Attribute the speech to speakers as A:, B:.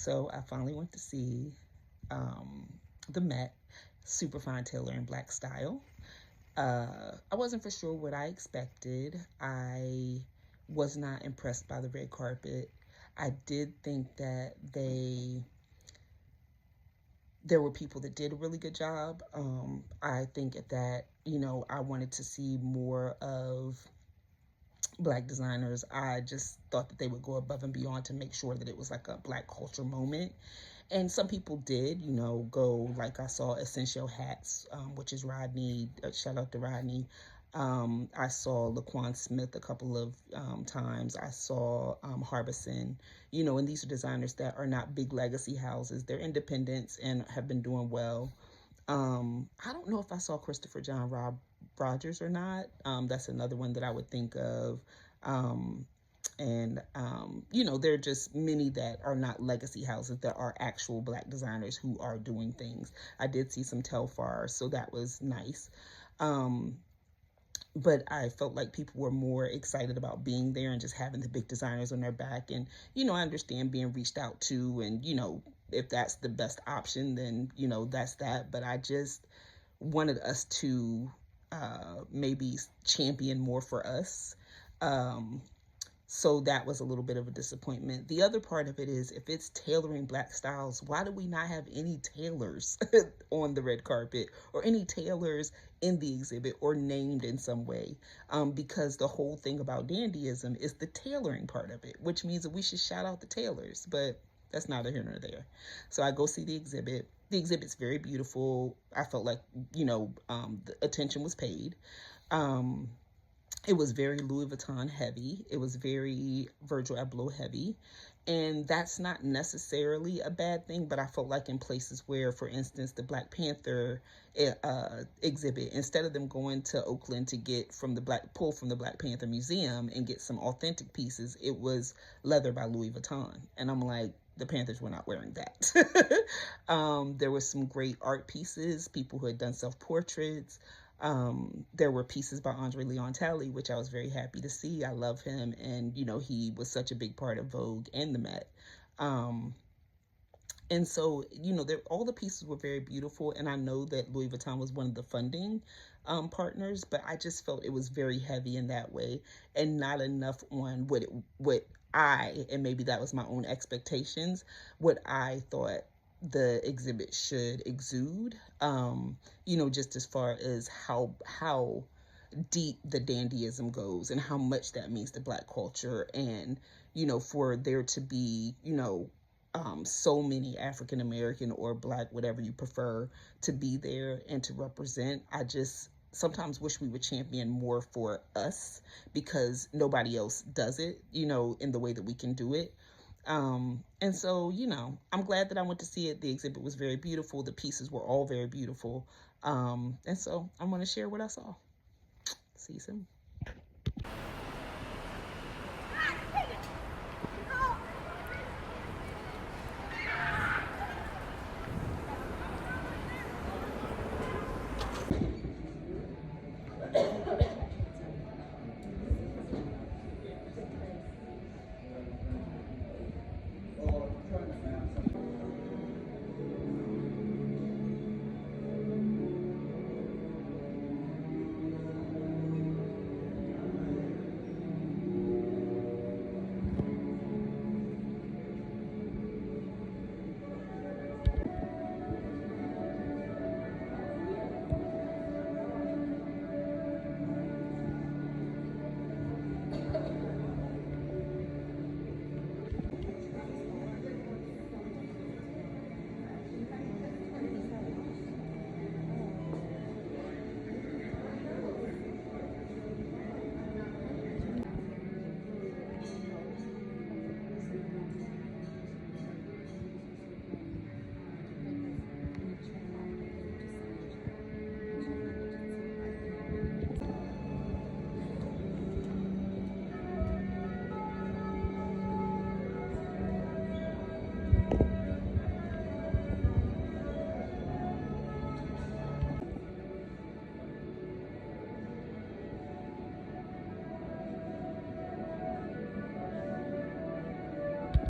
A: So I finally went to see the Met, super fine tailor in black style. I wasn't for sure what I expected. I was not impressed by the red carpet. I did think that there were people that did a really good job. I think that, I wanted to see more of black designers. I just thought that they would go above and beyond to make sure that it was like a black culture moment. And some people did, go, like I saw Essential Hats, which is Rodney, shout out to Rodney. I saw Laquan Smith a couple of times. I saw Harbison, and these are designers that are not big legacy houses. They're independents and have been doing well. I don't know if I saw Christopher John Rogers or not. That's another one that I would think of. There are just many that are not legacy houses that are actual black designers who are doing things. I did see some Telfar, so that was nice. But I felt like people were more excited about being there and just having the big designers on their back. And, I understand being reached out to, and, if that's the best option, then, that's that. But I just wanted us to maybe champion more for us. So that was a little bit of a disappointment. The other part of it is, if it's tailoring black styles, why do we not have any tailors on the red carpet or any tailors in the exhibit or named in some way? Because the whole thing about dandyism is the tailoring part of it, which means that we should shout out the tailors, but that's neither here nor there. So I go see the exhibit. The exhibit's very beautiful. I felt like, the attention was paid. It was very Louis Vuitton heavy. It was very Virgil Abloh heavy. And that's not necessarily a bad thing, but I felt like in places where, for instance, the Black Panther exhibit, instead of them going to Oakland to get pull from the Black Panther Museum and get some authentic pieces, it was leather by Louis Vuitton. And I'm like, the Panthers were not wearing that. There were some great art pieces, people who had done self-portraits. There were pieces by Andre Leon Talley, which I was very happy to see. I love him. And, he was such a big part of Vogue and the Met. And so, all the pieces were very beautiful. And I know that Louis Vuitton was one of the funding partners, but I just felt it was very heavy in that way and not enough on what I, and maybe that was my own expectations, what I thought the exhibit should exude, just as far as how deep the dandyism goes and how much that means to black culture. And, for there to be, so many African American or black, whatever you prefer, to be there and to represent, I just sometimes wish we would champion more for us, because nobody else does it, in the way that we can do it. And so, I'm glad that I went to see it. The exhibit was very beautiful. The pieces were all very beautiful. And so I'm going to share what I saw. See you soon.